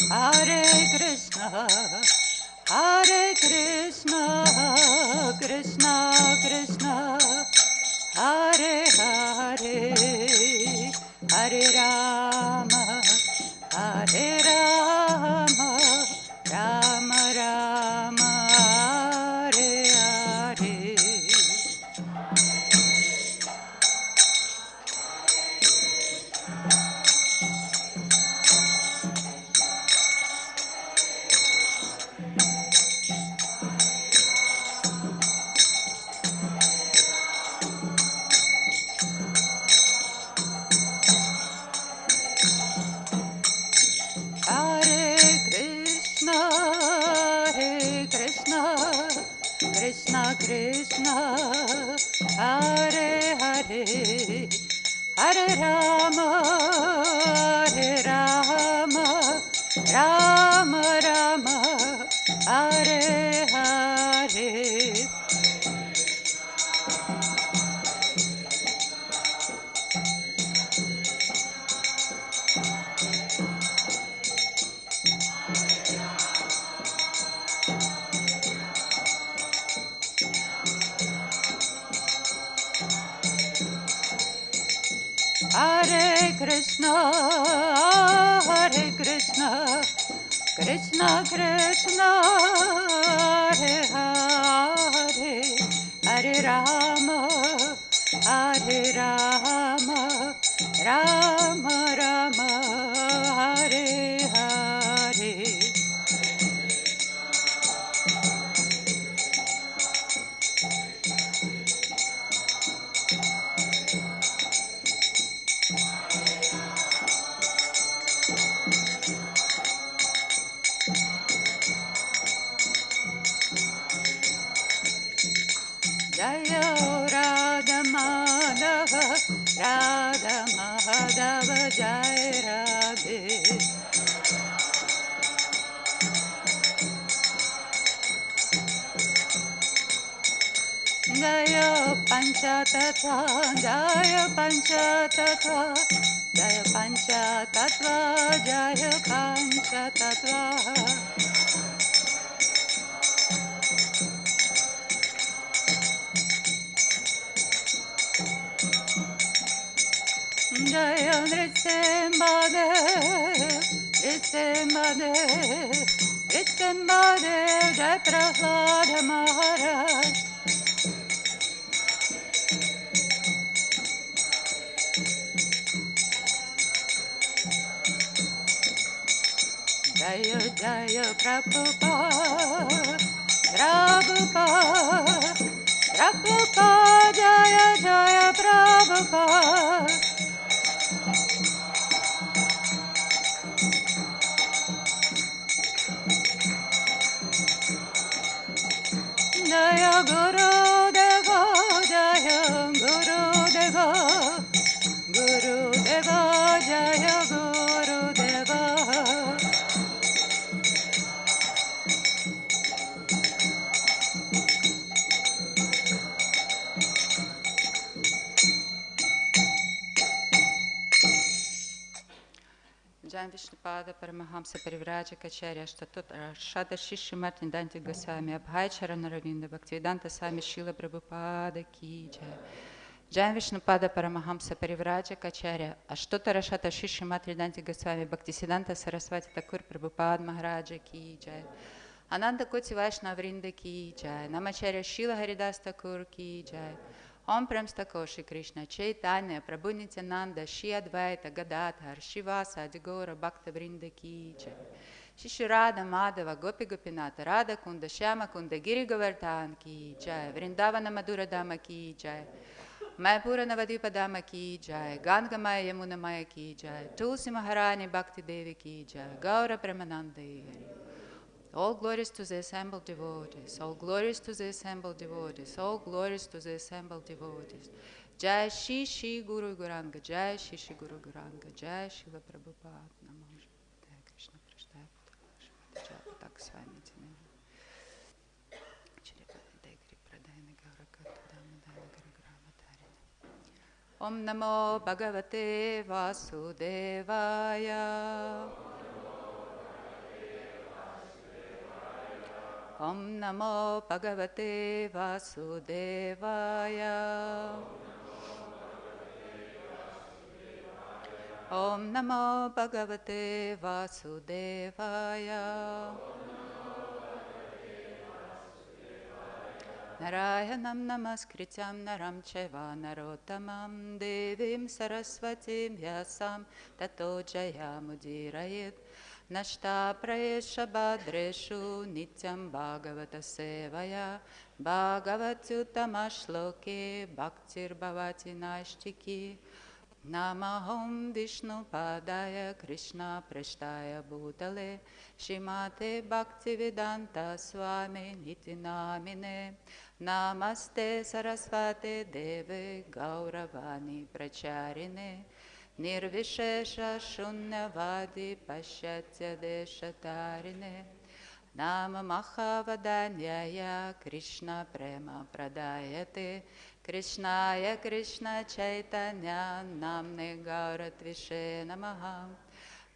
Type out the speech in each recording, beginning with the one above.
Hare Krishna, Krishna Krishna, Hare Hare, Hare Rama, Rama Rama, Hare Hare. Krishna Krishna, Hare Hare, Hare Rama, Rama Rama, Hare Hare. Hare Krishna, Krishna Krishna, Hare Hare, Hare Rama, Rama Rama, Hare Hare. Jaya Radha Madhava, Radha Madhava, Jaya Radhe. Jaya Panchatattva, Jaya Panchatattva, Jaya Panchatattva, Jaya Panchatattva. Jaya Nrisimhadev, Jaya Prahlada Maharaj. Jaya Jaya Prabhupada, Prabhupada, Jaya Jaya Prabhupada. Jaya Guru Deva, Jaya Guru Deva, Guru Deva, Jaya Guru Deva. Jai Vishnupada Paramahamsa Parivrajakacharya Shata Shishimar Nidanti Goswami Abhai Charana Bhaktivedanta Swami Srila Prabhupada Ki Jai. Jai Vishnupada Paramahamsa Parivrajakacharya Ashtotara Shata Shishimar Nidanti Goswami Bhaktisiddhanta Saraswati Thakur Prabhupada Maharaja Ki Jai. Ananda Koti Vaishnava Vrinda Ki Jai. Namacharya Srila Haridas Thakur Ki Jai. Om Premstakoshi Krishna Chaitanya Prabhu Nityananda Shri Advaita Gadadhar Shivasa Adigora Bhakta Vrinda Ki Jai. Shri Radha Madhava Gopi Gopinata Radha Kunda Shyama Kunda Giri Govardhan Ki Jai. Vrindavana Madhura Dhamma Ki Jai. Mayapura Navadvipa Dhamma Ki Jai. Ganga Maya Yamuna Maya Ki Jai. Tulsi Maharani Bhakti Devi Ki Jai. Gaura Premananda Hari. All glories to the assembled devotees, all glories to the assembled devotees, all glories to the assembled devotees. Jai Shri Shri Guru Gauranga, Jai Shri Shri Guru Gauranga, Jai Srila Prabhupada, Namo Jai Krishna Prasthaya, Jai Tak Swami Tinam. Om Namo Bhagavate Vasudevaya. Om Namo Bhagavate Vasudevaya. Om Namo Bhagavate Vasudevaya. Narayanam namaskrityam naram chaiva narottamam devim saraswatim vyasam tato jayamudhirayet nashta prayesha bhadreshu nityam bhagavata sevaya bhagavatyutamashloke bhaktir bhavati naishtiki Namahom Vishnu Padaya Krishna Prashtaya Bhutale Shrimate Bhaktivedanta Swami Niti Namine Namaste Sarasvate Deve Gauravani Pracharine Nirvishesha Shunyavadi Pashyatya Deshatarine Nama Mahavadanyaya Krishna Prema Pradayate Krishnaya Krishna Chaitanya Namne Gauratvishe Namaha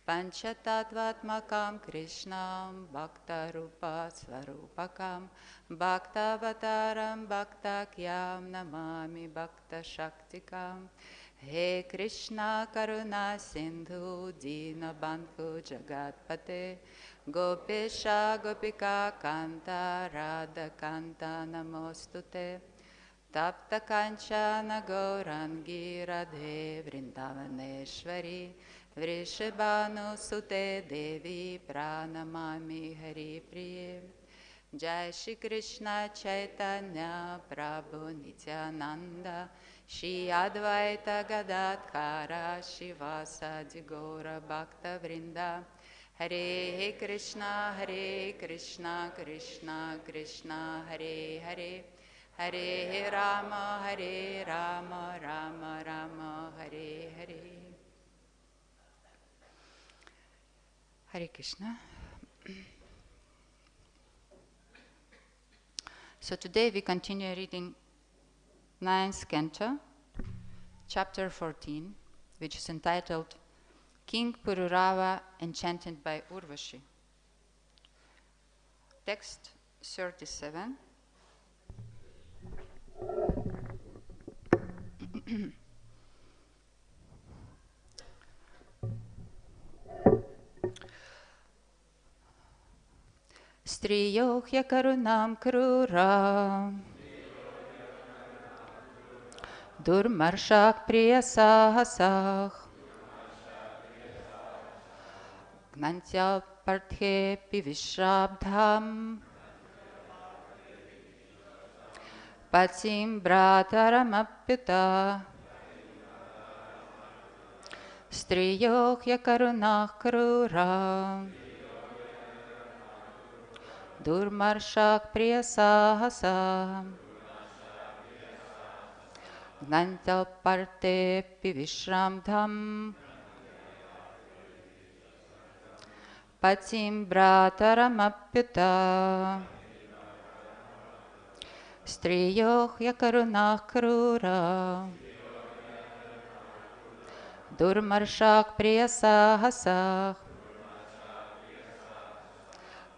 Panchatattvatmakam Krishnam Bhaktarupa Svarupakam Bhaktavataram Bhaktakyam Namami Bhakta Shaktikam He Krishna Karuna Sindhu Dinabandhu Jagatpate Gopesha Gopika Kanta Radha Kanta Namostute Tapta Kanchana Gaurangi Radhe Vrindavaneshwari Vrishabhanu Sute Devi Pranamami Hari Priye Jai Shri Krishna Chaitanya Prabhu Nityananda Shri Advaita Gadadhara Shivasadi Gaura Bhakta Vrinda Hare Krishna Krishna Krishna Hare Hare Hare Rama, Rama Rama, Hare Hare. Hare Krishna. So today we continue reading 9th canto, chapter 14, which is entitled King Purūravā enchanted by Urvaśī. Text 37. Striyo akaruṇāḥ krūrā durmarṣāḥ priya-sāhasāḥ ghnanty alpa-arthe viśrabdhaṁ patim bhrātaram striyo akaruṇāḥ krūrā durmarṣāḥ priya-sāhasāḥ ghnanty alpa-arthe viśrabdhaṁ patim bhrātaram striyo akaruṇāḥ krūrā durmarṣāḥ priya-sāhasāḥ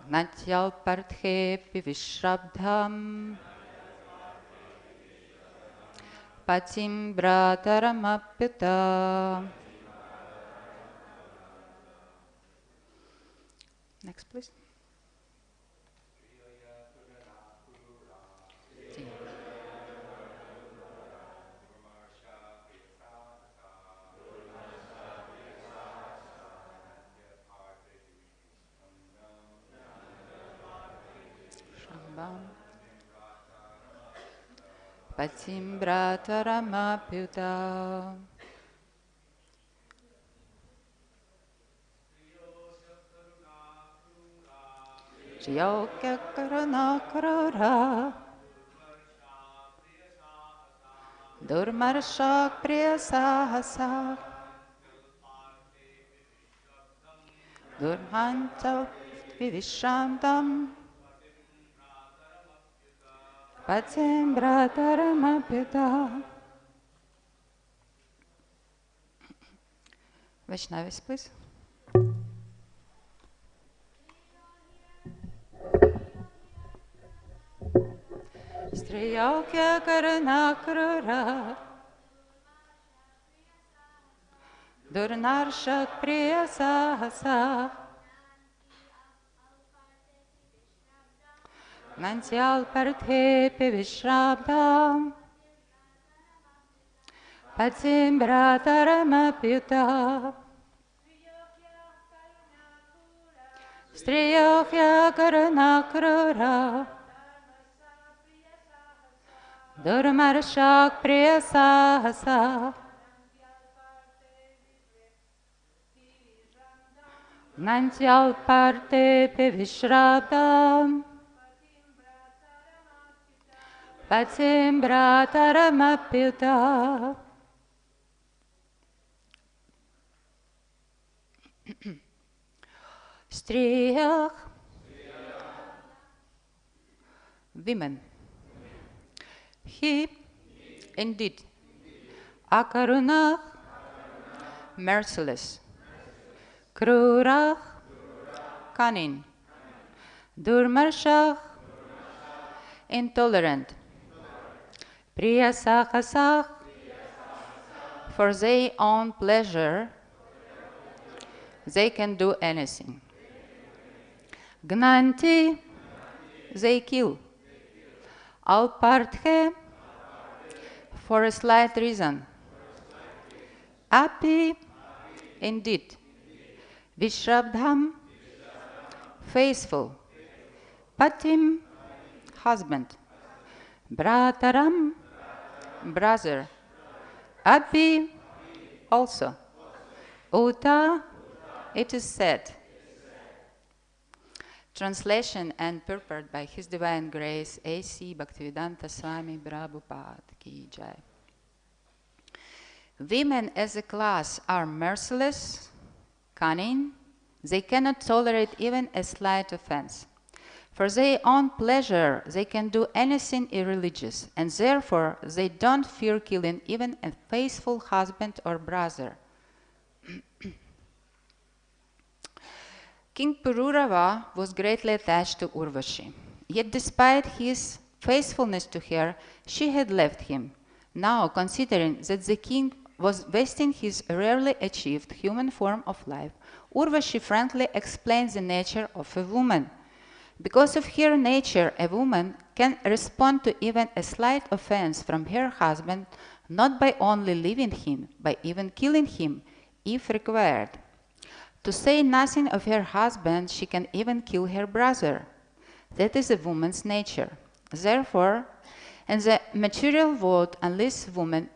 ghnanty alpa-arthe viśrabdhaṁ patim bhrātaram Next, please. Patim bhrātaram striyo akaruṇāḥ krūrā durmarṣāḥ priya-sāhasāḥ ghnanty viśrabdhaṁ patim bhrātaram Vaishnavis, please. striyo akaruṇāḥ krūrā, durmarṣāḥ priya-sāhasāḥ, ghnanty alpa-arthe viśrabdhaṁ, patim bhrātaram striyo akaruṇāḥ krūrā, durmarṣāḥ priya-sāhasāḥ, ghnanty alpa-arthe viśrabdhaṁ, patim bhrātaram. Striyaḥ, women. He, indeed. Akaruṇāḥ, merciless. Krūrāḥ, cunning. Durmarṣāḥ, intolerant. Priya-sāhasāḥ, for their own pleasure, they can do anything. Ghnanty, they kill. Alpa-arthe, for a slight reason. Api, indeed. Viśrabdhaṁ, faithful. Patim, husband. Bhrātaram, brother. Api, also. Uta, it is said. Translation and purport by His Divine Grace A.C. Bhaktivedanta Swami Prabhupada Ki Jai. Women as a class are merciless, cunning. They cannot tolerate even a slight offense. For their own pleasure, they can do anything irreligious, and therefore they don't fear killing even a faithful husband or brother. King Purūravā was greatly attached to Urvaśī. Yet despite his faithfulness to her, she had left him. Now, considering that the king was wasting his rarely achieved human form of life, Urvaśī frankly explains the nature of a woman. Because of her nature, a woman can respond to even a slight offense from her husband, not by only leaving him, by even killing him, if required. To say nothing of her husband, she can even kill her brother. That is a woman's nature. Therefore, in the material world, unless women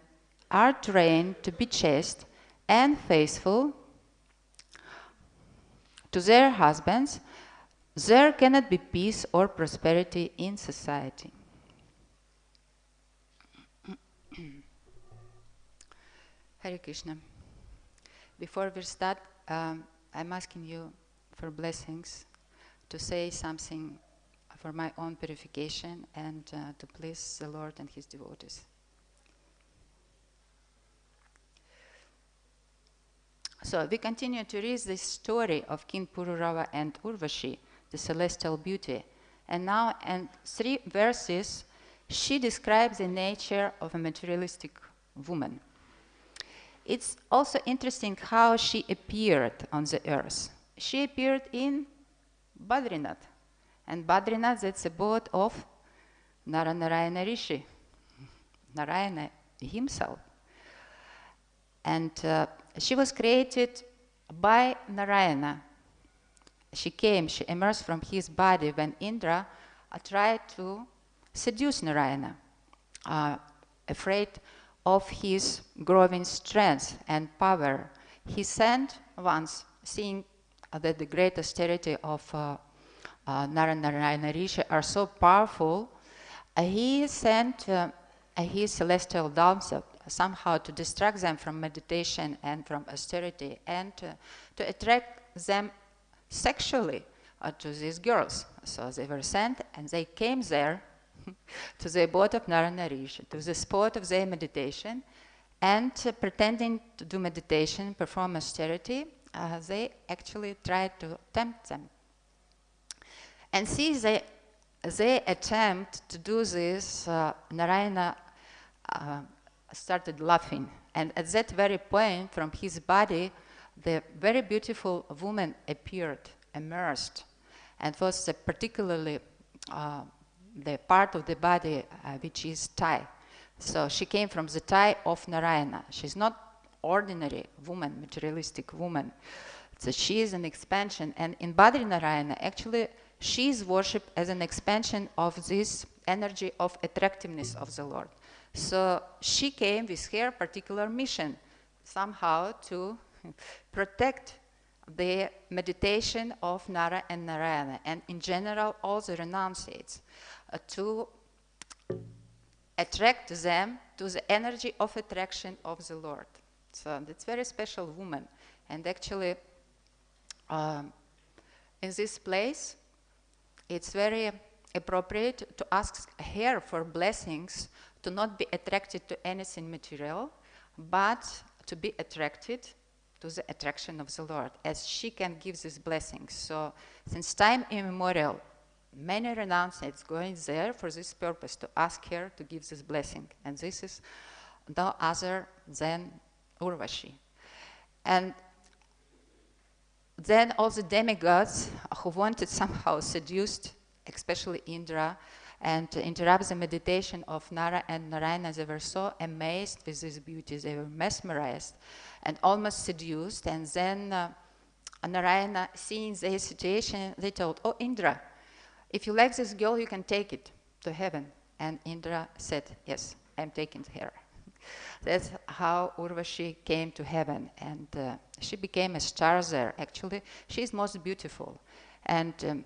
are trained to be chaste and faithful to their husbands, there cannot be peace or prosperity in society. Hare Krishna. Before we start, I'm asking you for blessings to say something for my own purification and to please the Lord and His devotees. So we continue to read this story of King Purūravā and Urvaśī, the celestial beauty. And now in 3 verses, she describes the nature of a materialistic woman. It's also interesting how she appeared on the earth. She appeared in Badrinath. And Badrinath, that's the abode of Narayana Rishi, Narayana himself. And she was created by Narayana. She emerged from his body when Indra tried to seduce Narayana, afraid of his growing strength and power. He sent once, seeing that the great austerity of Narayana Rishi are so powerful, he sent his celestial damsel somehow to distract them from meditation and from austerity and to attract them sexually to these girls. So they were sent and they came there to the abode of Narayana Rishi, to the spot of their meditation, and pretending to do meditation, perform austerity, they actually tried to tempt them. And since they they attempt to do this, Narayana started laughing. And at that very point, from his body, the very beautiful woman appeared, emerged, and was particularly the part of the body which is thigh. So she came from the thigh of Narayana. She's not ordinary woman, materialistic woman. So she is an expansion, and in Bhadri Narayana, actually, she is worshipped as an expansion of this energy of attractiveness of the Lord. So she came with her particular mission, somehow to protect the meditation of Nara and Narayana, and in general, all the renunciates, to attract them to the energy of attraction of the Lord. So that's a very special woman. And actually, in this place, it's very appropriate to ask her for blessings, to not be attracted to anything material, but to be attracted to the attraction of the Lord, as she can give these blessings. So since time immemorial, many renunciates going there for this purpose, to ask her to give this blessing. And this is no other than Urvaśī. And then all the demigods who wanted somehow seduced, especially Indra, and to interrupt the meditation of Nara and Narayana, they were so amazed with this beauty, they were mesmerized and almost seduced. And then Narayana, seeing their situation, they told, "Oh, Indra, if you like this girl, you can take it to heaven." And Indra said, "Yes, I'm taking her." That's how Urvaśī came to heaven, and she became a star there. Actually, she is most beautiful. And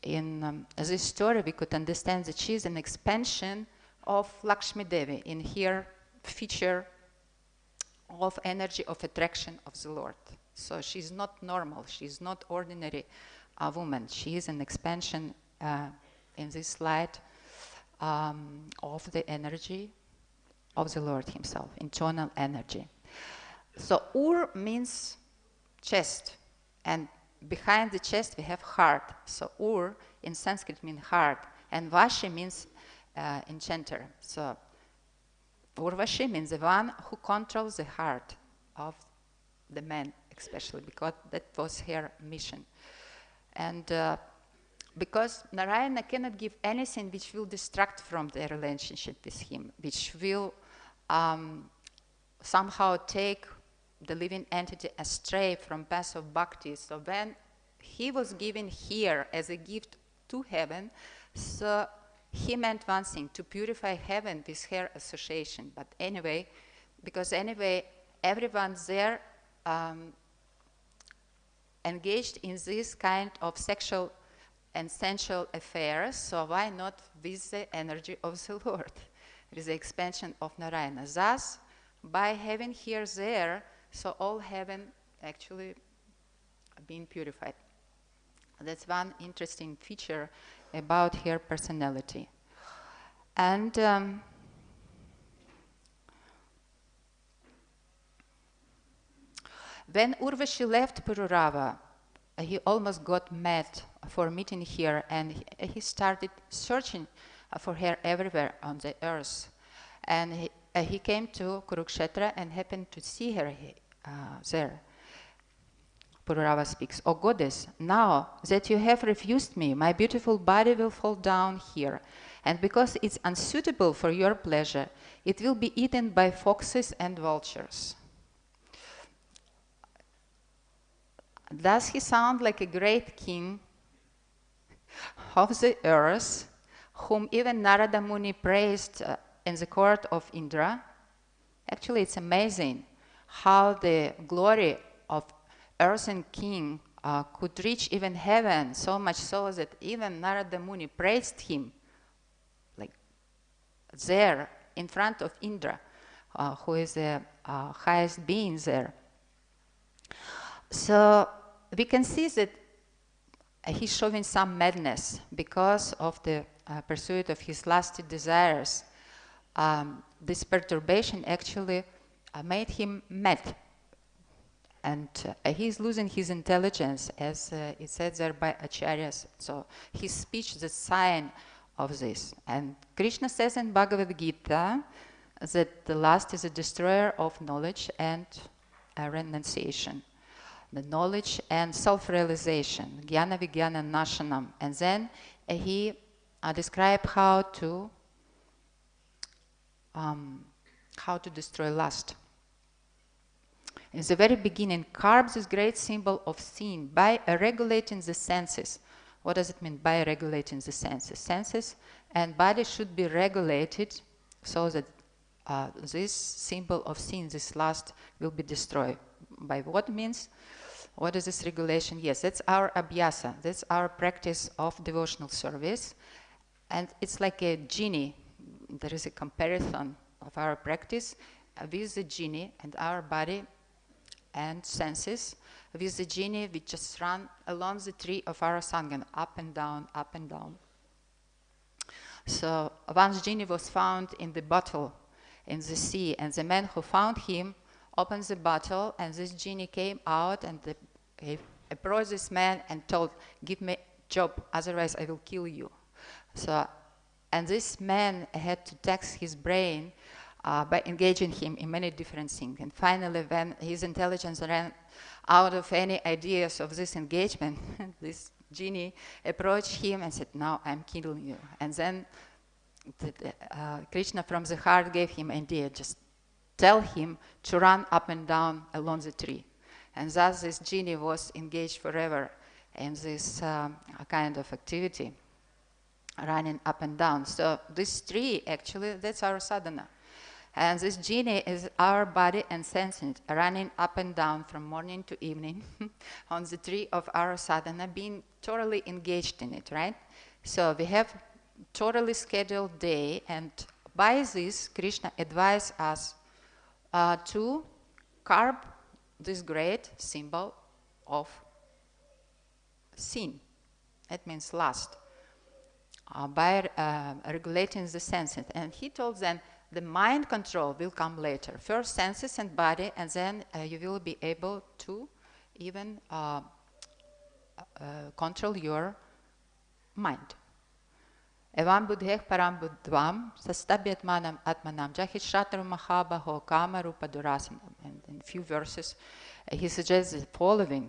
in this story, we could understand that she is an expansion of Lakshmi Devi in her feature of energy of attraction of the Lord. So she's not normal, she's not ordinary woman. She is an expansion in this light of the energy of the Lord himself, internal energy. So Ur means chest, and behind the chest we have heart. So Ur in Sanskrit means heart, and Vaśī means enchanter. So Urvaśī means the one who controls the heart of the man, especially because that was her mission. And because Narayana cannot give anything which will distract from the relationship with him, which will somehow take the living entity astray from path of bhakti. So when he was given here as a gift to heaven, so he meant one thing, to purify heaven with her association. But anyway, because anyway, everyone there engaged in this kind of sexual and sensual affairs, so why not with the energy of the Lord, with the expansion of Narayana? Thus, by having here there, so all heaven actually being purified. That's one interesting feature about her personality. And when Urvaśī left Purūravā, he almost got mad for meeting her, and he started searching for her everywhere on the earth. And he came to Kurukshetra and happened to see her there. Purūravā speaks, "O goddess, now that you have refused me, my beautiful body will fall down here, and because it's unsuitable for your pleasure, it will be eaten by foxes and vultures." Does he sound like a great king of the earth, whom even Narada Muni praised in the court of Indra? Actually, it's amazing how the glory of earthen king could reach even heaven, so much so that even Narada Muni praised him, like there in front of Indra, who is the highest being there. So we can see that he's showing some madness because of the pursuit of his lusty desires. This perturbation actually made him mad. And he is losing his intelligence, as it said there by acharyas. So his speech is a sign of this. And Krishna says in Bhagavad Gita that the lust is a destroyer of knowledge and renunciation. The knowledge and self-realization, jnana vijnana nashanam. And then he described how to destroy lust. In the very beginning, carves this great symbol of sin by regulating the senses. What does it mean by regulating the senses? Senses and body should be regulated so that this symbol of sin, this lust, will be destroyed. By what means? What is this regulation? Yes, that's our abhyasa. That's our practice of devotional service. And it's like a genie. There is a comparison of our practice with the genie and our body and senses. With the genie, we just run along the tree of our sangha, up and down, up and down. So once genie was found in the bottle in the sea, and the man who found him opened the bottle, and this genie came out, and he approached this man and told, "Give me job, otherwise I will kill you." So, and this man had to tax his brain by engaging him in many different things. And finally, when his intelligence ran out of any ideas of this engagement, this genie approached him and said, "Now I'm killing you." And then Krishna from the heart gave him an idea, just tell him to run up and down along the tree. And thus this genie was engaged forever in this kind of activity, running up and down. So this tree, actually, that's our sadhana. And this genie is our body and senses, running up and down from morning to evening on the tree of our sadhana, being totally engaged in it, right? So we have totally scheduled day, and by this, Krishna advised us to carve this great symbol of sin. That means lust, by regulating the senses. And he told them, the mind control will come later. First senses and body, and then you will be able to even control your mind. Evam buddheh param buddhvam sastabhyatmanam atmanam jahishratram mahabaho kama rupa durasanam. And in a few verses, he suggests the following.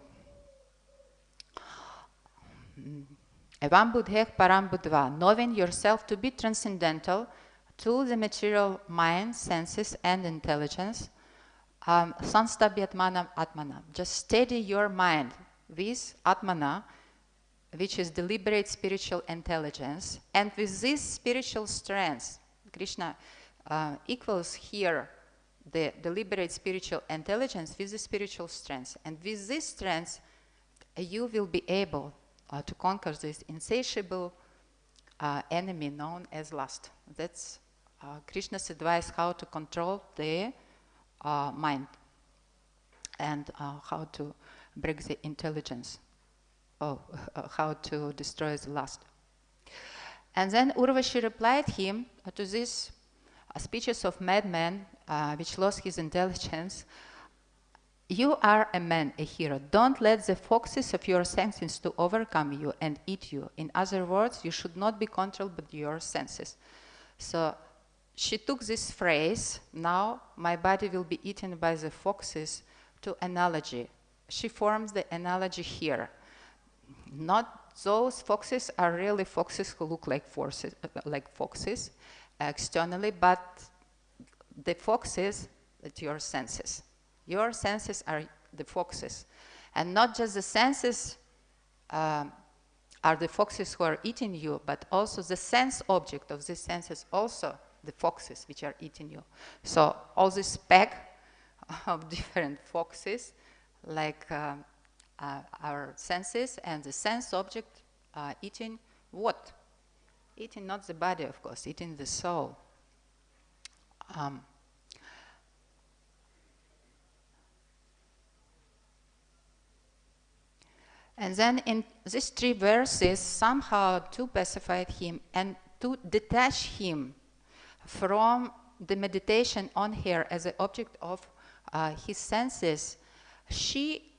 Evam buddheh param buddhva, knowing yourself to be transcendental to the material mind, senses, and intelligence, sanstabhyatmanam atmanam. Just steady your mind with atmana, which is deliberate spiritual intelligence, and with this spiritual strength, Krishna equals here the deliberate spiritual intelligence with the spiritual strength. And with this strength, you will be able to conquer this insatiable enemy known as lust. That's Krishna's advice how to control the mind and how to break the intelligence. How to destroy the lust. And then Urvaśī replied him to these speeches of madman, which lost his intelligence. You are a man, a hero. Don't let the foxes of your senses to overcome you and eat you. In other words, you should not be controlled by your senses. So she took this phrase, now my body will be eaten by the foxes, to analogy. She forms the analogy here. Not those foxes are really foxes who look like foxes externally, but the foxes at your senses. Your senses are the foxes. And not just the senses are the foxes who are eating you, but also the sense object of these senses, also the foxes which are eating you. So all this pack of different foxes, like our senses, and the sense object eating what? Eating not the body, of course, eating the soul. And then in these three verses, somehow to pacify him and to detach him from the meditation on her as an object of his senses, she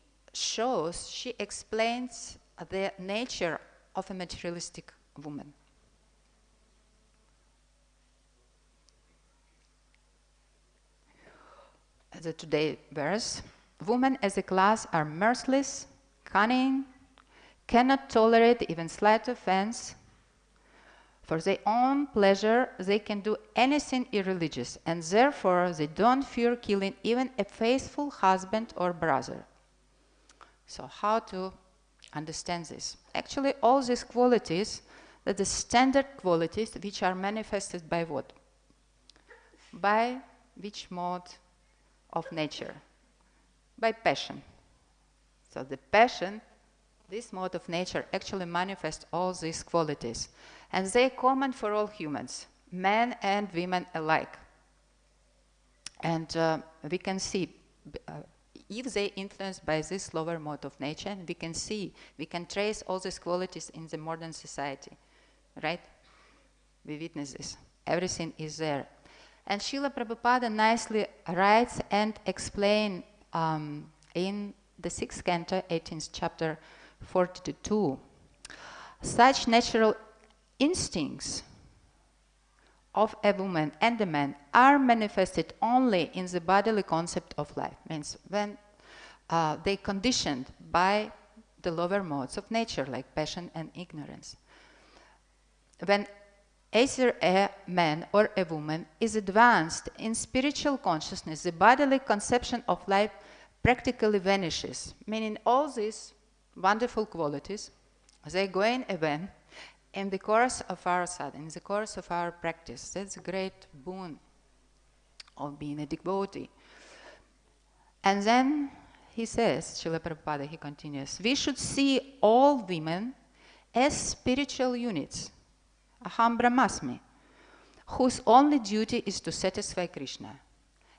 explains the nature of a materialistic woman. The today verse, women as a class are merciless, cunning, cannot tolerate even slight offense. For their own pleasure, they can do anything irreligious, and therefore they don't fear killing even a faithful husband or brother. So how to understand this? Actually, all these qualities, that the standard qualities which are manifested by what? By which mode of nature? By passion. So the passion, this mode of nature, actually manifests all these qualities. And they are common for all humans, men and women alike. And we can see, if they are influenced by this lower mode of nature, we can trace all these qualities in the modern society, right? We witness this. Everything is there. And Srila Prabhupada nicely writes and explains in the 6th canto, 18th chapter, 42. Such natural instincts of a woman and a man are manifested only in the bodily concept of life. Means when they conditioned by the lower modes of nature, like passion and ignorance. When either a man or a woman is advanced in spiritual consciousness, the bodily conception of life practically vanishes, meaning all these wonderful qualities, they go in away in the course of our sadhana, in the course of our practice. That's a great boon of being a devotee. And then he says, Srila Prabhupada, he continues, we should see all women as spiritual units, aham brahmasmi, whose only duty is to satisfy Krishna.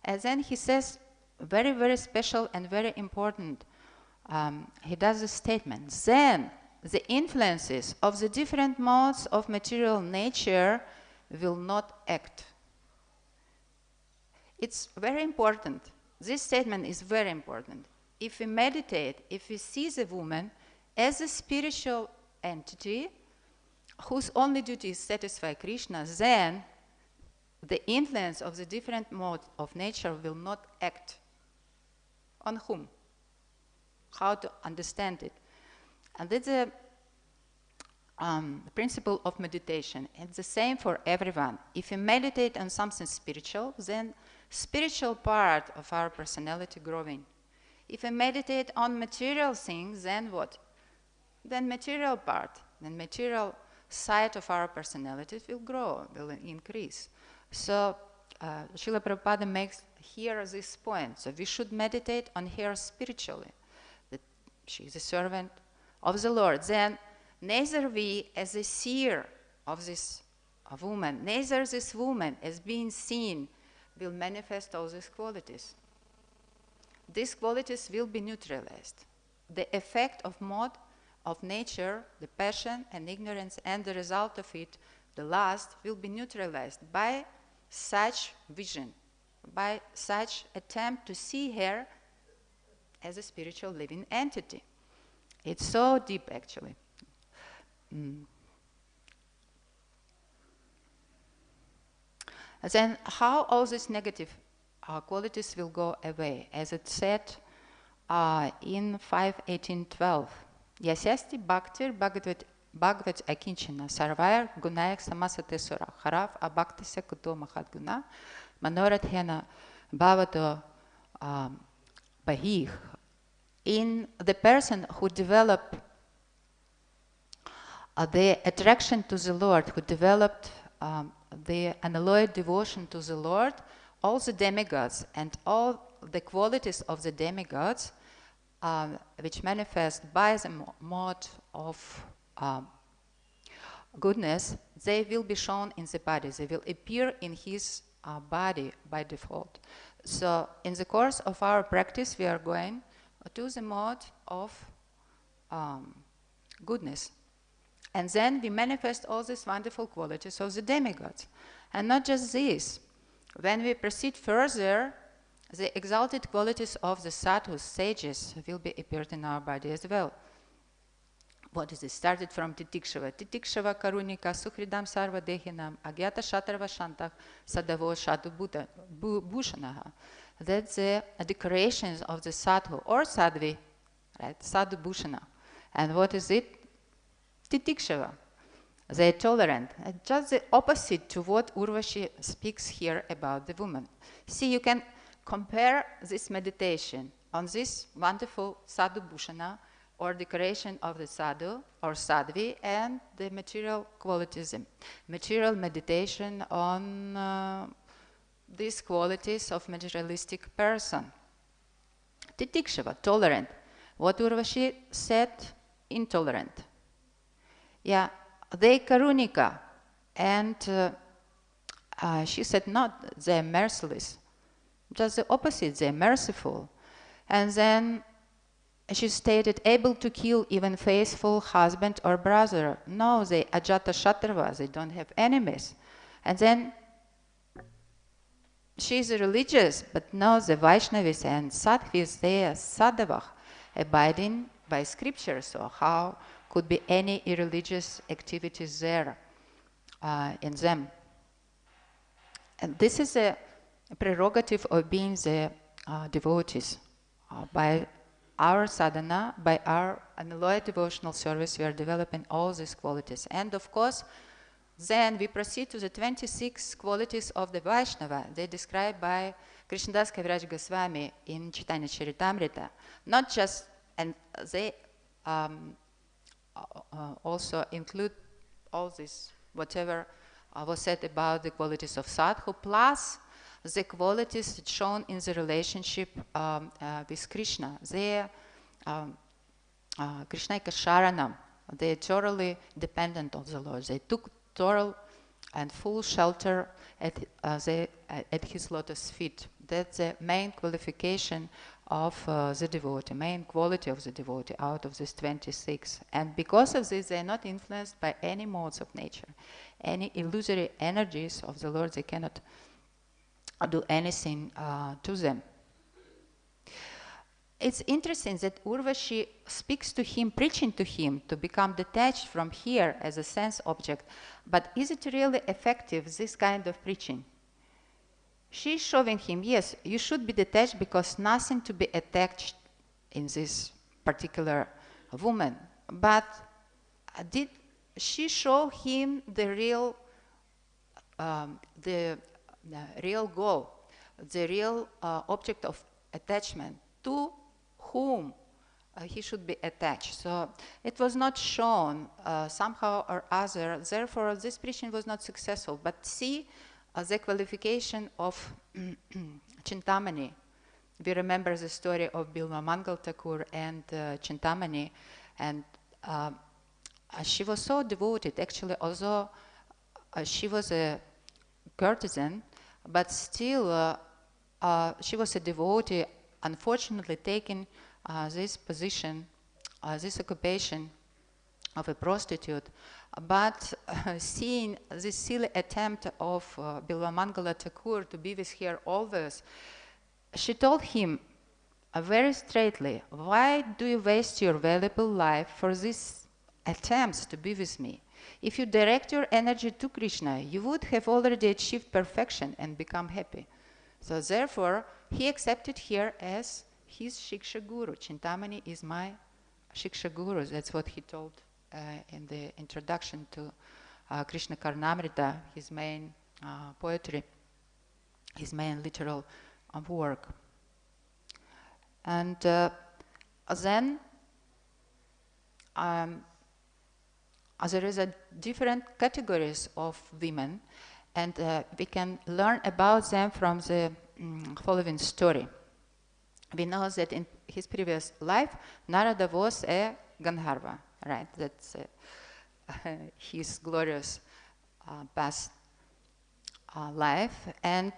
And then he says, very, very special and very important, he does a statement, then the influences of the different modes of material nature will not act. It's very important. This statement is very important. If we meditate, if we see the woman as a spiritual entity whose only duty is satisfy Krishna, then the influence of the different modes of nature will not act. On whom? How to understand it? And that's the principle of meditation. It's the same for everyone. If you meditate on something spiritual, then spiritual part of our personality growing. If we meditate on material things, then what? Then material part, then material side of our personality will grow, will increase. So Srila Prabhupada makes here this point. So we should meditate on her spiritually, that she is a servant of the Lord. Then neither we as a seer of this woman, neither this woman as being seen will manifest all these qualities. These qualities will be neutralized. The effect of mode of nature, the passion and ignorance, and the result of it, the last, will be neutralized by such vision, by such attempt to see her as a spiritual living entity. It's so deep, actually. Then how all these negative qualities will go away? As it said in 5.18.12, Yasyasti bhaktir bhagavat akinchana sarvair gunayak samasate sura harav abhaktisya kuto mahat guna manorathena bhavato bahih. In the person who developed the attraction to the Lord, who developed the unalloyed devotion to the Lord, all the demigods and all the qualities of the demigods, which manifest by the mode of goodness, they will be shown in the body. They will appear in his body by default. So in the course of our practice, we are going to the mode of goodness. And then we manifest all these wonderful qualities of the demigods. And not just this. When we proceed further, the exalted qualities of the sadhus, sages, will be appeared in our body as well. What is it? Started from titikshava. Titikshava karunika suhridam sarva dehinam agyata shatrava shantah sadavo shadu bhushanaha. That's the decorations of the sadhu or sadhvi, right? Sadhu bhushana. And what is it? Titikshava. They are tolerant. Just the opposite to what Urvaśī speaks here about the woman. See, you can compare this meditation on this wonderful sadhu bhushana or decoration of the sadhu or sadhvi and the material qualitism. Material meditation on these qualities of materialistic person. Titikshava, tolerant. What Urvaśī said, intolerant. Yeah, they karunika, and she said not, they're merciless. Just the opposite, they're merciful. And then she stated, able to kill even faithful husband or brother. No, they ajata shatrava, they don't have enemies. And then she is religious, but no, the Vaishnavis and Sadhvis, they are sadhavah, abiding by scripture. So how could be any irreligious activities there in them? And this is a prerogative of being the devotees. By our sadhana, by our unalloyed devotional service, we are developing all these qualities. And of course, then we proceed to the 26 qualities of the Vaishnava. They described by Krishnadas Kaviraj Goswami in Chaitanya Charitamrita. Not just, and they also include all this, whatever was said about the qualities of sadhu, plus the qualities shown in the relationship with Krishna. They are Krishnaika Sharanam. They are totally dependent on the Lord. They took total and full shelter at his lotus feet. That's the main qualification of the devotee, main quality of the devotee out of these 26. And because of this, they are not influenced by any modes of nature. Any illusory energies of the Lord, they cannot do anything to them. It's interesting that Urvaśī speaks to him, preaching to him to become detached from here as a sense object. But is it really effective, this kind of preaching? She's showing him, yes, you should be detached because nothing to be attached in this particular woman. But did she show him the real goal, the real object of attachment, to whom he should be attached? So it was not shown somehow or other. Therefore, this preaching was not successful. But see the qualification of Chintamani. We remember the story of Bilva Mangal Thakur and Chintamani, and she was so devoted. Actually, although she was a courtesan, but still she was a devotee, unfortunately taking this position, this occupation of a prostitute. But seeing this silly attempt of Bilva Mangala Thakur to be with her always, she told him very straightly, why do you waste your valuable life for these attempts to be with me? If you direct your energy to Krishna, you would have already achieved perfection and become happy. So therefore, he accepted her as his Shiksha Guru. Chintamani is my Shiksha Guru. That's what he told in the introduction to Krishna Karnamrita, his main poetry, his main literal work. And then there is a different categories of women, and we can learn about them from the following story. We know that in his previous life, Narada was a Gandharva, right? That's his glorious past life. And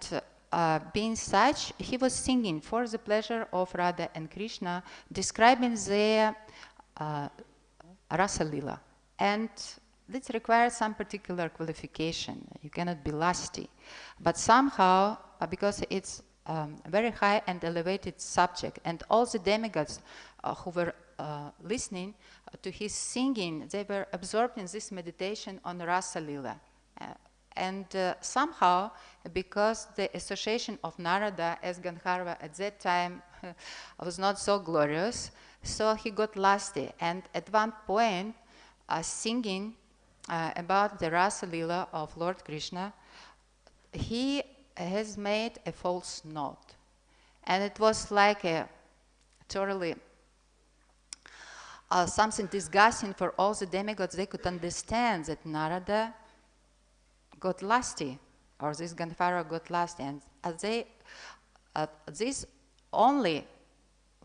being such, he was singing for the pleasure of Radha and Krishna, describing their Rasa Lila. And this requires some particular qualification. You cannot be lusty. But somehow, because it's very high and elevated subject. And all the demigods who were listening to his singing, they were absorbed in this meditation on Rasa Lila. And somehow, because the association of Narada as Gandharva at that time was not so glorious, so he got lusty. And at one point, singing about the Rasa Lila of Lord Krishna, he has made a false note. And it was like a totally something disgusting for all the demigods. They could understand that Narada got lusty, or this Gandharva got lusty, and this only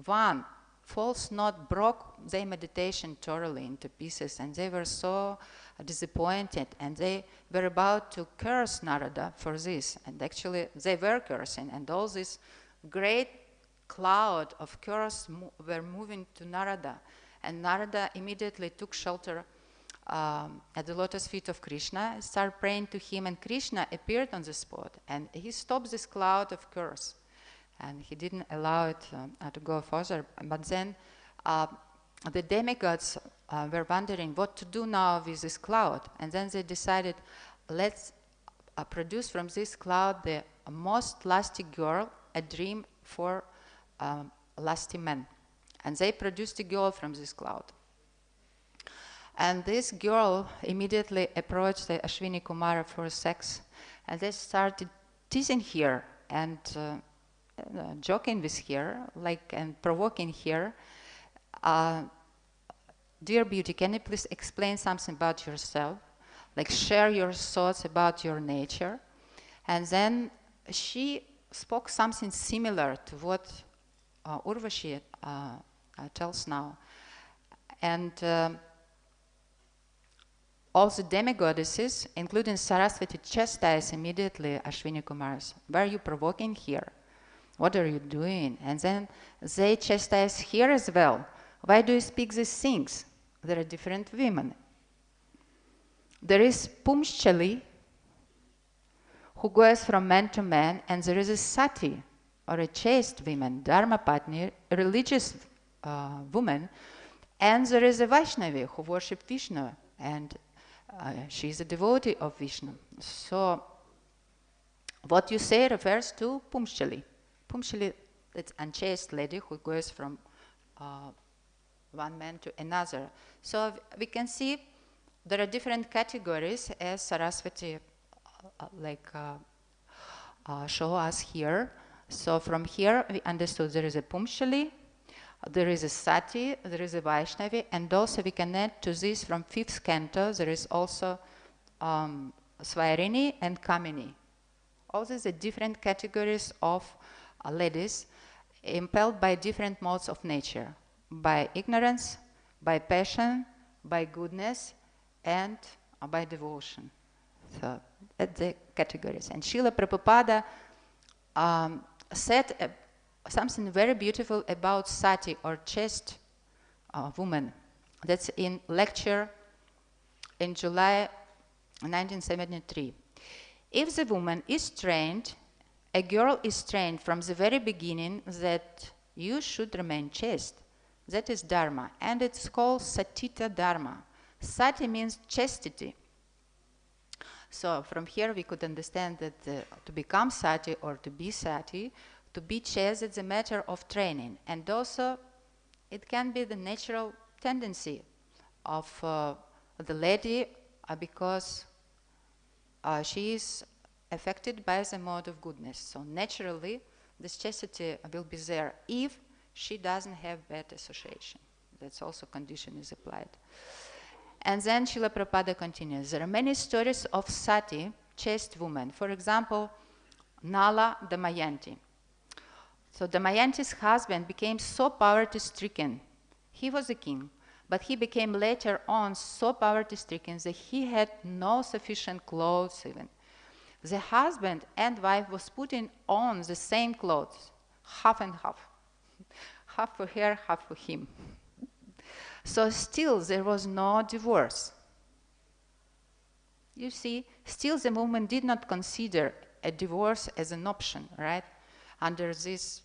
one false note broke their meditation totally into pieces, and they were so disappointed, and they were about to curse Narada for this, and actually they were cursing, and all this great cloud of curse were moving to Narada, and Narada immediately took shelter at the lotus feet of Krishna, started praying to him, and Krishna appeared on the spot, and he stopped this cloud of curse, and he didn't allow it to go further. But then the demigods were wondering what to do now with this cloud, and then they decided, let's produce from this cloud the most lusty girl, a dream for lusty men, and they produced a girl from this cloud. And this girl immediately approached the Ashwini Kumara for sex, and they started teasing her and joking with her, and provoking her. Dear beauty, can you please explain something about yourself? Share your thoughts about your nature. And then she spoke something similar to what Urvaśī tells now. And all the demigoddesses, including Saraswati, chastised immediately Ashwini Kumaras. Why are you provoking here? What are you doing? And then they chastise her as well. Why do you speak these things? There are different women. There is Pumshali, who goes from man to man, and there is a Sati, or a chaste woman, Dharma Patni, a religious woman, and there is a Vaishnavi who worships Vishnu, and she is a devotee of Vishnu. So what you say refers to Pumshali. Pumshali, it's an unchaste lady who goes from one man to another. So we can see there are different categories, as Saraswati show us here. So from here we understood there is a Pumshali, there is a Sati, there is a Vaishnavi, and also we can add to this from 5th canto, there is also Svairini and Kamini. All these are different categories of ladies impelled by different modes of nature, by ignorance, by passion, by goodness, and by devotion. So that's the categories. And Srila Prabhupada said something very beautiful about Sati, or chaste woman. That's in lecture in July 1973. If the woman is trained, a girl is trained from the very beginning that you should remain chaste. That is Dharma, and it's called Satita Dharma. Sati means chastity. So from here we could understand that to become Sati, or to be Sati, to be chaste, it's a matter of training. And also it can be the natural tendency of the lady because she is affected by the mode of goodness. So naturally this chastity will be there if she doesn't have bad association. That's also condition is applied. And then Srila Prabhupada continues. There are many stories of Sati, chaste women. For example, Nala Damayanti. So Damayanti's husband became so poverty-stricken. He was a king, but he became later on so poverty-stricken that he had no sufficient clothes even. The husband and wife was putting on the same clothes, half and half. Half for her, half for him. So still there was no divorce. You see, still the movement did not consider a divorce as an option, right? under this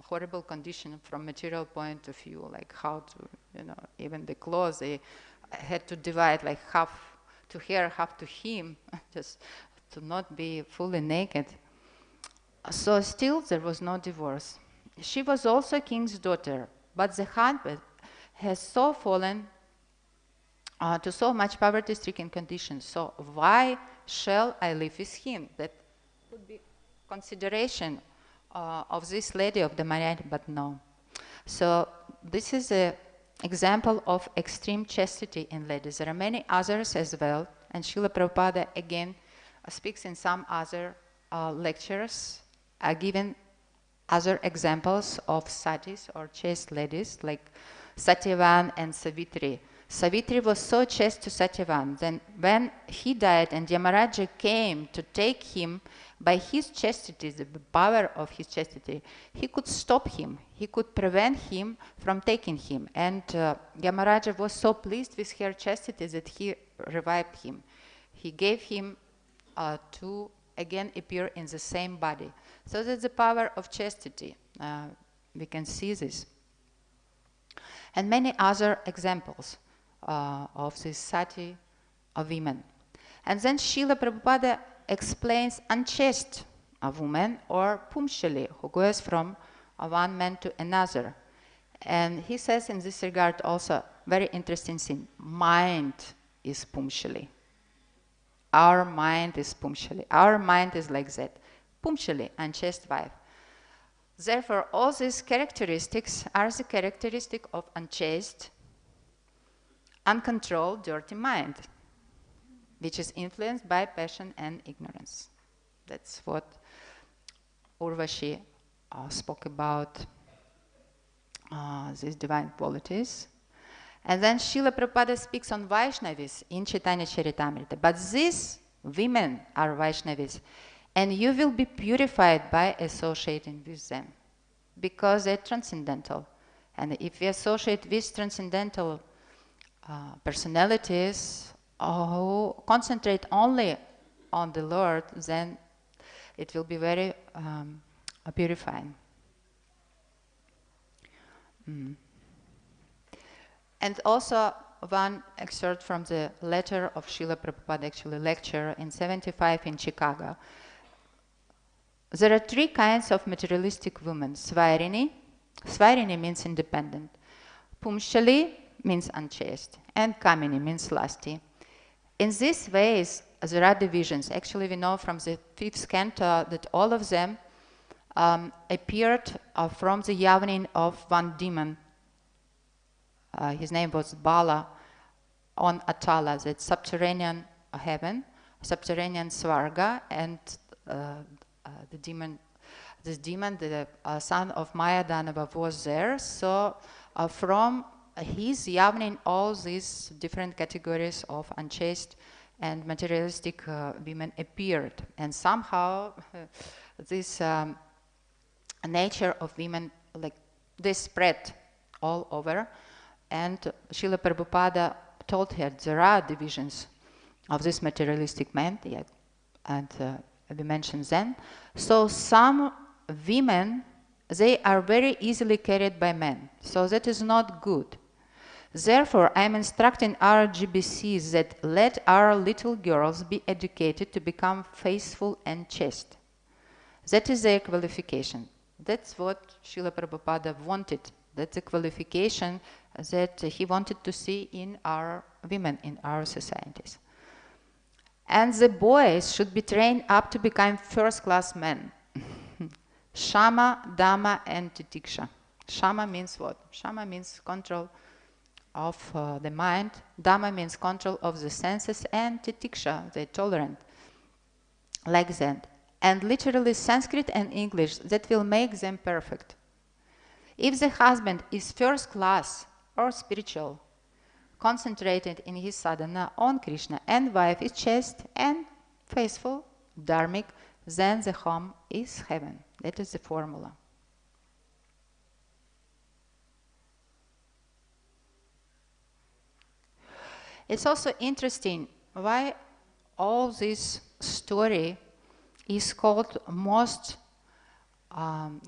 horrible condition from material point of view, like how to, even the clothes, they had to divide like half to her, half to him, just to not be fully naked. So still there was no divorce. She was also a king's daughter, but the husband has so fallen to so much poverty-stricken conditions. So why shall I live with him? That would be consideration of this lady of the Marriott, but no. So this is an example of extreme chastity in ladies. There are many others as well, and Srila Prabhupada again speaks in some other lectures, given other examples of satis or chaste ladies, like Satyavan and Savitri. Savitri was so chaste to Satyavan, then when he died and Yamaraja came to take him, by his chastity, the power of his chastity, he could stop him, he could prevent him from taking him. And Yamaraja was so pleased with her chastity that he revived him. He gave him to again appear in the same body. So that's the power of chastity. We can see this. And many other examples of this sati of women. And then Srila Prabhupada explains unchaste woman, or pumshali, who goes from one man to another. And he says in this regard also very interesting thing: mind is pumshali. Our mind is pumshali. Our mind is like that. Pumshali, unchaste wife. Therefore, all these characteristics are the characteristic of unchaste, uncontrolled, dirty mind, which is influenced by passion and ignorance. That's what Urvaśī spoke about, these divine qualities. And then Srila Prabhupada speaks on Vaishnavis in Chaitanya Charitamrita. But these women are Vaishnavis, and you will be purified by associating with them, because they're transcendental. And if we associate with transcendental personalities who concentrate only on the Lord, then it will be very purifying. And also one excerpt from the letter of Srila Prabhupada, actually lecture in 75 in Chicago. There are three kinds of materialistic women. Svairini. Svairini means independent. Pumshali means unchaste. And Kamini means lusty. In these ways, there are divisions. Actually, we know from the 5th canto that all of them appeared from the yawning of one demon. His name was Bala on Atala, that subterranean heaven, subterranean Svarga, and this demon, the son of Maya Danava, was there. So from his yawning, all these different categories of unchaste and materialistic women appeared. And somehow this nature of women, like, they spread all over. And Srila Prabhupada told her there are divisions of this materialistic man, yeah, and we mentioned then. So some women, they are very easily carried by men. So that is not good. Therefore, I am instructing our GBCs that let our little girls be educated to become faithful and chaste. That is their qualification. That's what Srila Prabhupada wanted. That's a qualification that he wanted to see in our women, in our societies. And the boys should be trained up to become first-class men. Shama, Dhamma, and Titiksha. Shama means what? Shama means control of the mind. Dhamma means control of the senses. And Titiksha, the tolerant. Like that. And literally Sanskrit and English, that will make them perfect. If the husband is first class or spiritual, concentrated in his sadhana on Krishna, and wife is chaste and faithful, dharmic, then the home is heaven. That is the formula. It's also interesting why all this story is called most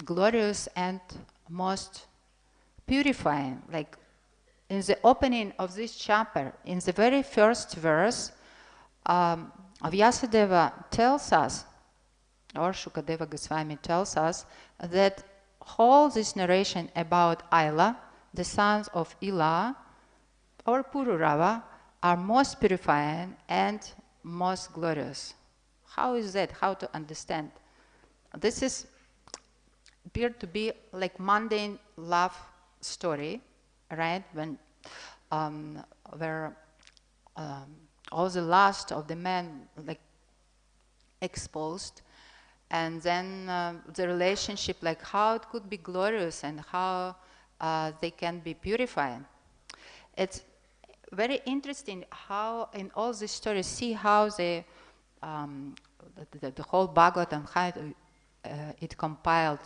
glorious and most purifying. Like in the opening of this chapter, in the very first verse, Vyasadeva tells us, or Shukadeva Goswami tells us, that all this narration about Aila, the sons of Ila, or Purūravā, are most purifying and most glorious. How is that? How to understand? This is appeared to be like mundane love story, right? When where all the lust of the man like exposed, and then the relationship, like how it could be glorious and how they can be purifying. It's very interesting how in all these stories, see how the whole Bhagavatam, how it compiled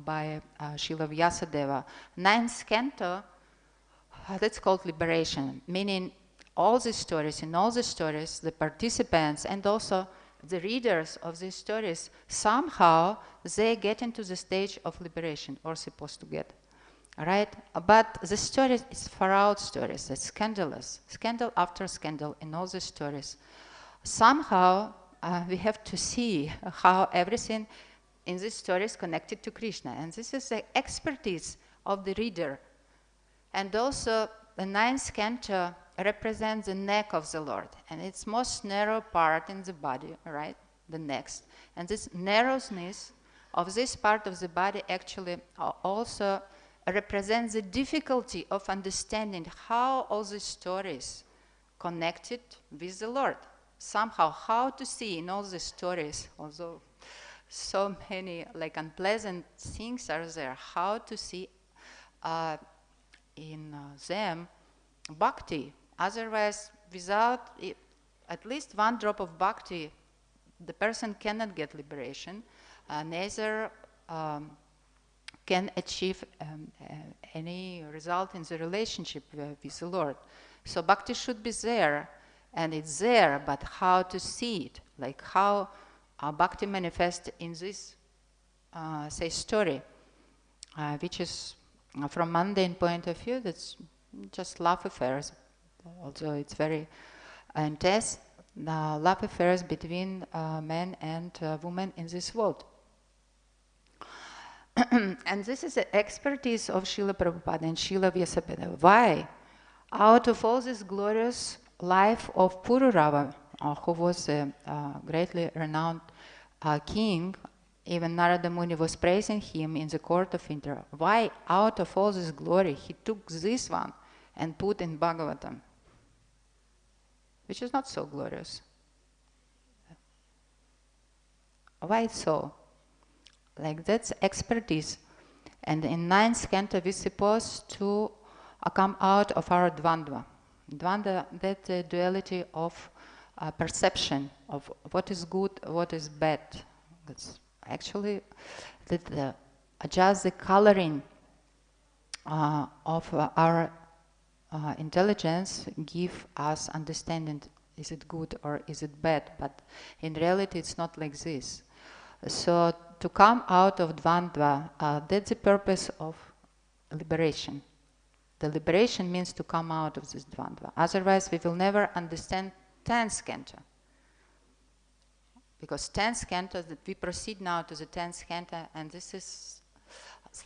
by Srila Vyasadeva. Ninth canto, that's called liberation, meaning all the stories, in all the stories, the participants and also the readers of these stories, somehow they get into the stage of liberation, or supposed to get, right? But the story is far out stories, it's scandalous, scandal after scandal in all the stories. Somehow we have to see how everything in this story is connected to Krishna, and this is the expertise of the reader. And also the ninth canto represents the neck of the Lord, and its most narrow part in the body, right? The neck. And this narrowness of this part of the body actually also represents the difficulty of understanding how all these stories connected with the Lord. Somehow, how to see in all these stories, although so many like unpleasant things are there, how to see in them bhakti. Otherwise, without at least one drop of bhakti, the person cannot get liberation, neither can achieve any result in the relationship with the Lord. So bhakti should be there, and it's there, but how to see it, like how bhakti manifests in this, say, story, which is, from mundane point of view, that's just love affairs, although it's very intense, love affairs between men and women in this world. And this is the expertise of Srila Prabhupada and Srila Vyasadeva. Why? Out of all this glorious life of Purūravā, who was a greatly renowned king, even Narada Muni was praising him in the court of Indra. Why, out of all this glory, he took this one and put in Bhagavatam, which is not so glorious? Why so? Like, that's expertise. And in ninth canto, we're supposed to come out of our dvandva. Dvandva, that duality of perception of what is good, what is bad. That's actually just the coloring of our intelligence give us understanding, is it good or is it bad? But in reality, it's not like this. So to come out of dvandva, that's the purpose of liberation. The liberation means to come out of this dvandva. Otherwise, we will never understand 10th canto. Because 10th canto, we proceed now to the 10th canto, and this is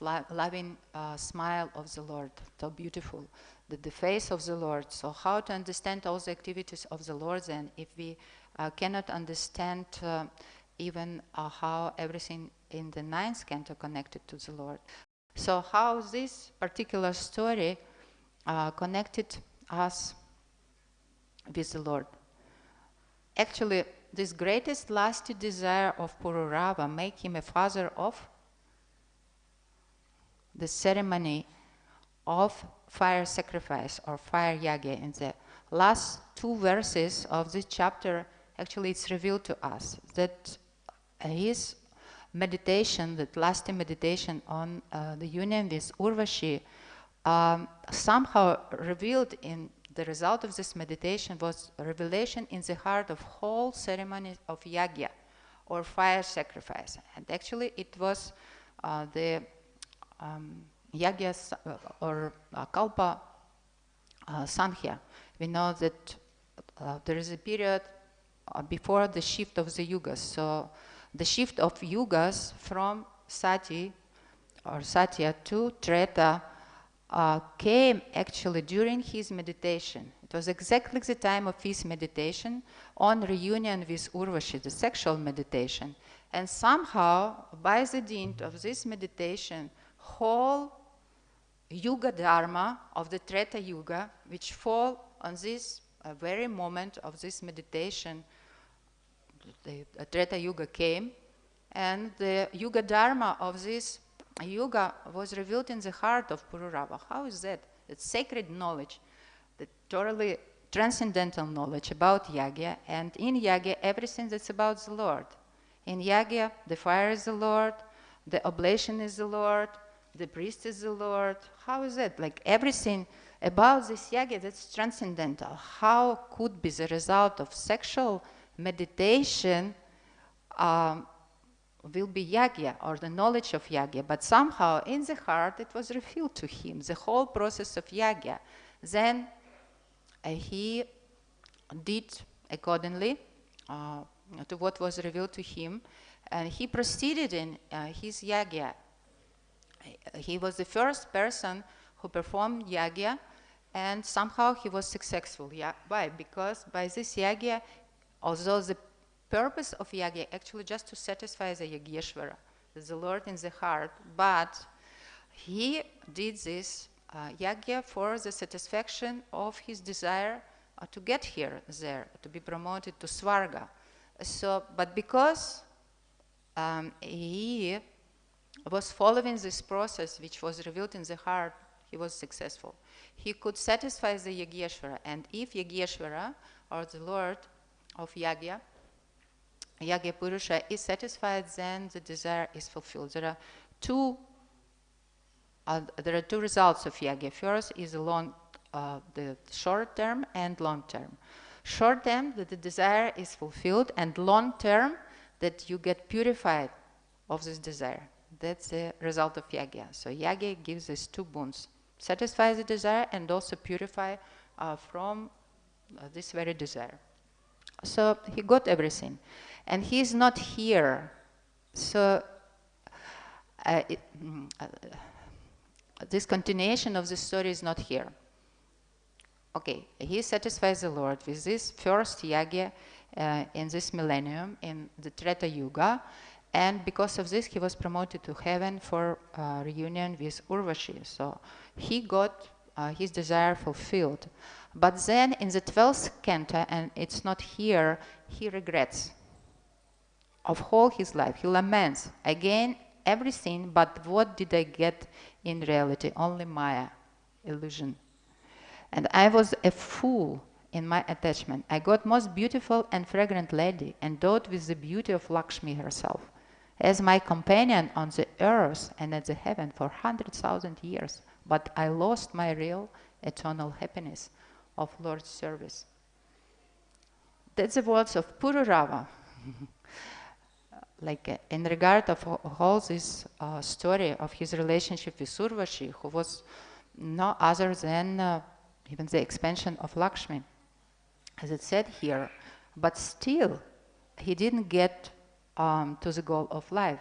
loving smile of the Lord, so beautiful, the face of the Lord. So how to understand all the activities of the Lord then, if we cannot understand even how everything in the 9th canto connected to the Lord. So how this particular story connected us with the Lord. Actually, this greatest lasting desire of Purūravā make him a father of the ceremony of fire sacrifice or fire yagya. In the last 2 verses of this chapter, actually it's revealed to us that his meditation, that lasting meditation on the union with Urvaśī, somehow revealed in the result of this meditation was a revelation in the heart of whole ceremony of yagya or fire sacrifice. And actually it was the yagyas or kalpa sankhya. We know that there is a period before the shift of the yugas. So the shift of yugas from sati or satya to treta came actually during his meditation. It was exactly the time of his meditation on reunion with Urvaśī, the sexual meditation. And somehow, by the dint of this meditation, whole yuga dharma of the Treta Yuga, which fall on this very moment of this meditation, the Treta Yuga came, and the yuga dharma of this yuga was revealed in the heart of Purūravā. How is that? It's sacred knowledge, the totally transcendental knowledge about yagya, and in yagya everything that's about the Lord. In yagya, the fire is the Lord, the oblation is the Lord, the priest is the Lord. How is that? Like everything about this yagya that's transcendental. How could be the result of sexual meditation will be yagya or the knowledge of yagya? But somehow in the heart it was revealed to him, the whole process of yagya. Then he did accordingly to what was revealed to him, and he proceeded in his yagya. He was the first person who performed yagya, and somehow he was successful. Why? Because by this yagya, although the purpose of yagya actually just to satisfy the Yageshvara, the Lord in the heart, but he did this yagya for the satisfaction of his desire to get there, to be promoted to Svarga. So, but because he was following this process which was revealed in the heart, he was successful. He could satisfy the Yageshvara, and if Yageshvara, or the Lord of Yagya, Yagya Purusha, is satisfied, then the desire is fulfilled. There are two results of yagya. First is the short term and long term. Short term, that the desire is fulfilled, and long term, that you get purified of this desire. That's the result of yagya. So yagya gives us two boons: satisfy the desire and also purify from this very desire. So he got everything, and he is not here. So this continuation of the story is not here. Okay, he satisfies the Lord with this first yagya in this millennium, in the Treta Yuga, and because of this he was promoted to heaven for reunion with Urvaśī. So he got his desire fulfilled. But then in the 12th canto, and it's not here, he regrets of whole his life. He laments again everything, but what did I get in reality? Only Maya, illusion. And I was a fool in my attachment. I got most beautiful and fragrant lady, endowed with the beauty of Lakshmi herself, as my companion on the earth and at the heaven for 100,000 years. But I lost my real eternal happiness of Lord's service. That's the words of Purūravā. Like in regard of all this story of his relationship with Urvaśī, who was no other than even the expansion of Lakshmi, as it said here, but still he didn't get to the goal of life,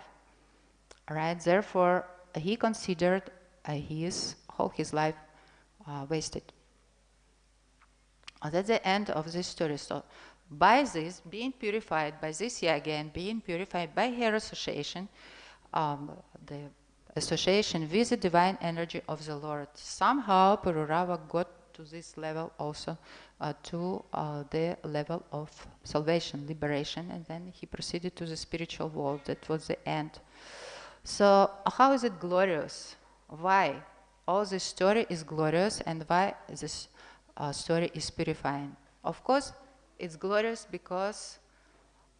right? Therefore, he considered whole his life wasted. That's the end of this story. So, by this, being purified by this yagya and being purified by her association, the association with the divine energy of the Lord, somehow Purūravā got to this level also, to the level of salvation, liberation, and then he proceeded to the spiritual world. That was the end. So how is it glorious? Why? All this story is glorious, and why this story is purifying? Of course, it's glorious because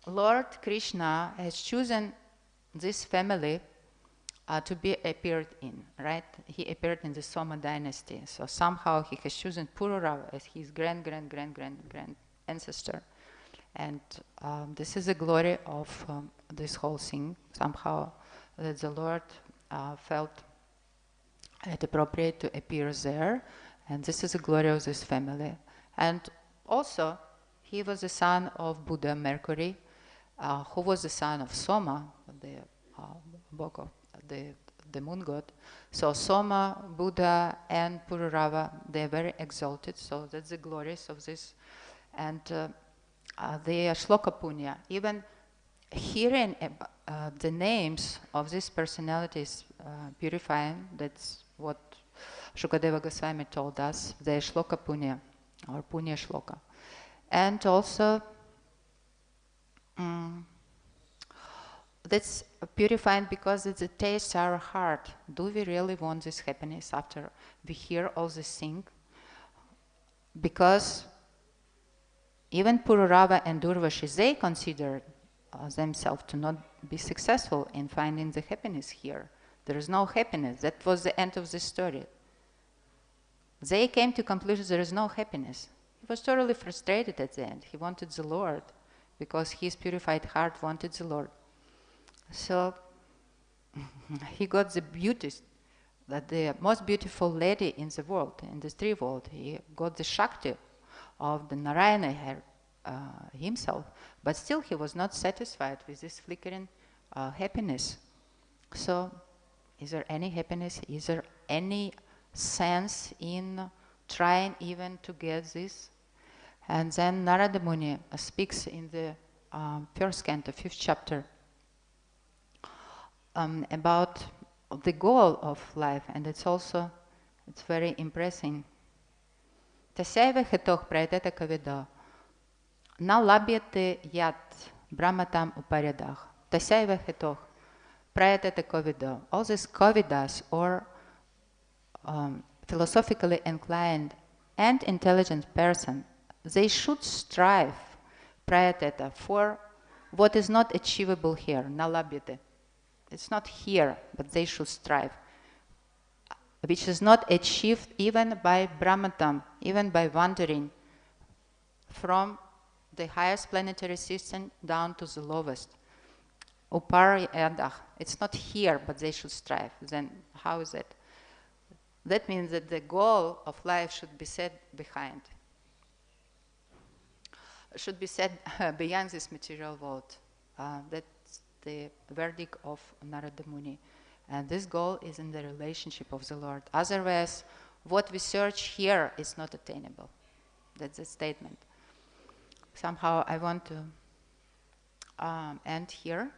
Lord Krishna has chosen this family to be appeared in, right? He appeared in the Soma dynasty. So somehow he has chosen Purūravā as his grand ancestor. And this is the glory of this whole thing, somehow, that the Lord felt it appropriate to appear there, and this is the glory of this family. And also, he was the son of Buddha Mercury, who was the son of Soma, the Boko, the moon god. So Soma, Buddha, and Purūravā, they are very exalted. So that's the glories of this. And they are shloka punya. Even hearing the names of these personalities purifying, that's what Shukadeva Goswami told us, they are shloka punya, or punya shloka. And also, that's purifying because it tastes our heart. Do we really want this happiness after we hear all this thing? Because even Purūravā and Urvaśī, they considered themselves to not be successful in finding the happiness here. There is no happiness. That was the end of the story. They came to conclusion there is no happiness. He was totally frustrated at the end. He wanted the Lord because his purified heart wanted the Lord. So he got the beauties, that the most beautiful lady in the world, in the striyo world. He got the Shakti of the Narayana himself, but still he was not satisfied with this flickering happiness. So is there any happiness? Is there any sense in trying even to get this? And then Narada Muni speaks in the first canto, 5th chapter, about the goal of life, and it's very impressive. Tasaiva hetoh prayateta kavida na labhyate yat brahmatam uparyadах. Tasaiva hetoh prayateta kavida. All these kavidas, or philosophically inclined and intelligent person, they should strive prayateta for what is not achievable here, na labhyate. It's not here, but they should strive, which is not achieved even by bhrātaram, even by wandering from the highest planetary system down to the lowest. Upar-yadach. It's not here, but they should strive. Then how is it? That means that the goal of life should be set behind. Should be set beyond this material world. That's the verdict of Narada Muni. And this goal is in the relationship of the Lord. Otherwise, what we search here is not attainable. That's a statement. Somehow I want to end here.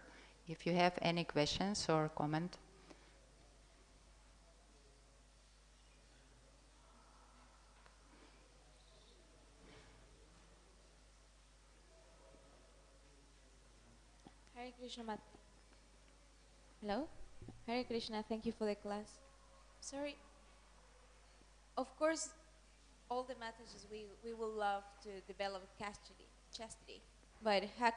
If you have any questions or comment. Hare Krishna. Hello? Hare Krishna, thank you for the class. Sorry. Of course, all the messages we will love to develop chastity. But how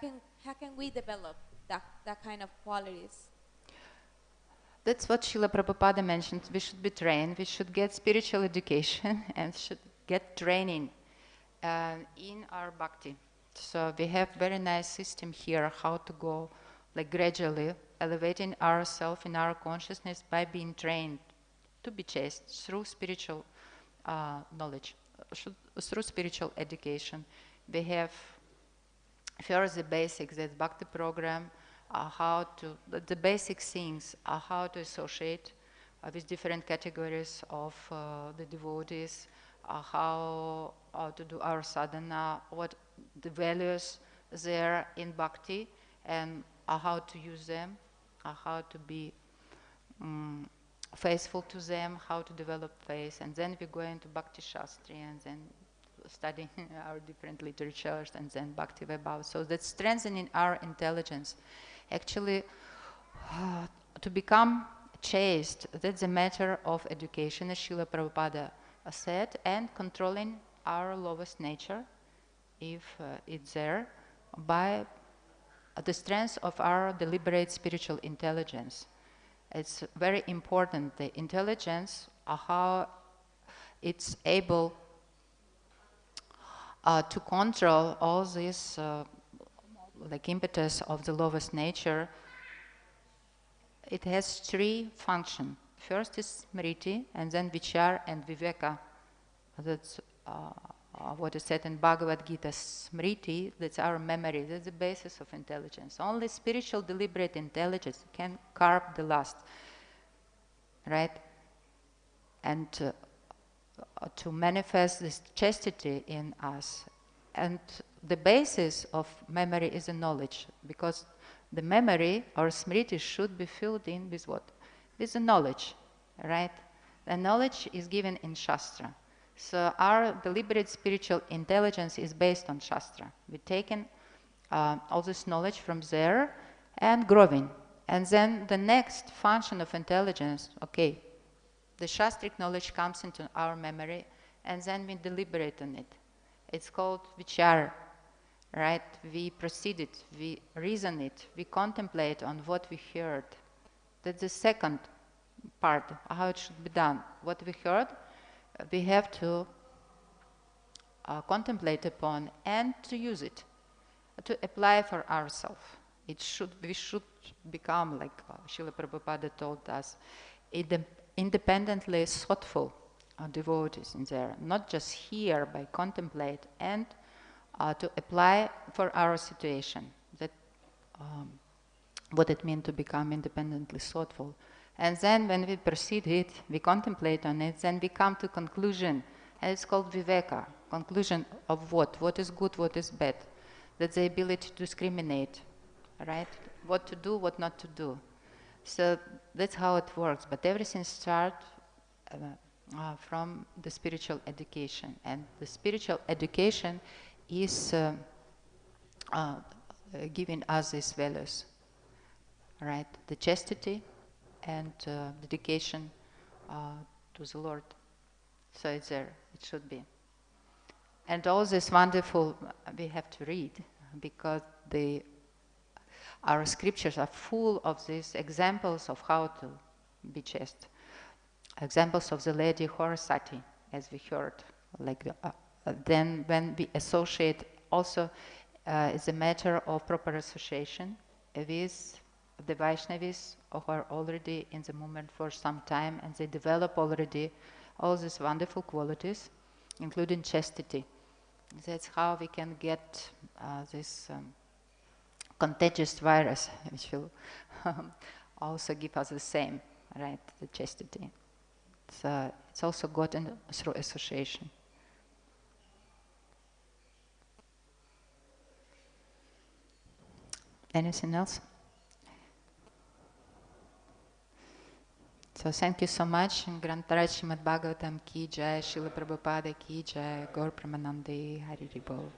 can we develop that kind of qualities? That's what Srila Prabhupada mentioned. We should be trained, we should get spiritual education and should get training in our bhakti. So we have very nice system here how to go like gradually elevating ourselves in our consciousness by being trained to be chaste through spiritual knowledge, through spiritual education. We have first the basics, that's bhakti program, the basic things are how to associate with different categories of the devotees, how to do our sadhana, what the values there in bhakti, and how to use them, how to be faithful to them, how to develop faith, and then we go into Bhakti Shastri, and then studying our different literatures, and then Bhakti Vaibhava. So that's strengthening our intelligence. Actually, to become chaste, that's a matter of education, as Srila Prabhupada said, and controlling our lowest nature, if it's there, by the strength of our deliberate spiritual intelligence. It's very important, the intelligence, how it's able to control all this like impetus of the lowest nature it has three functions. First is smriti, and then vichar and viveka. That's what is said in Bhagavad Gita. Smriti, that's our memory, that's the basis of intelligence. Only spiritual deliberate intelligence can curb the lust, right? And to manifest this chastity in us. And the basis of memory is the knowledge, because the memory or smriti should be filled in with what? With the knowledge, right? The knowledge is given in Shastra. So our deliberate spiritual intelligence is based on Shastra. We've taken all this knowledge from there and growing. And then the next function of intelligence, okay, the Shastric knowledge comes into our memory, and then we deliberate on it. It's called vichar, right? We proceed it, we reason it, we contemplate on what we heard. That's the second part, how it should be done. What we heard, we have to contemplate upon and to use it, to apply for ourselves. We should become, like Srila Prabhupada told us, independently thoughtful devotees in there, not just hear by contemplate and to apply for our situation. That what it means to become independently thoughtful. And then when we proceed it, we contemplate on it, then we come to conclusion, and it's called viveka. Conclusion of what? What is good, what is bad. That's the ability to discriminate, right? What to do, what not to do. So that's how it works. But everything starts from the spiritual education. And the spiritual education is giving us these values, right? The chastity and dedication to the Lord. So it's there, it should be. And all this wonderful, we have to read, because our scriptures are full of these examples of how to be chaste. Examples of the lady Horasati, as we heard. Like then when we associate, also it's a matter of proper association with the Vaishnavis who are already in the movement for some time, and they develop already all these wonderful qualities, including chastity. That's how we can get this contagious virus, which will also give us the same, right, the chastity. It's also gotten through association. Anything else? So thank you so much. Grantaraj Srimad Bhagavatam ki jai, Srila Prabhupada ki jai, Gaur Pramanande, Hari Bol.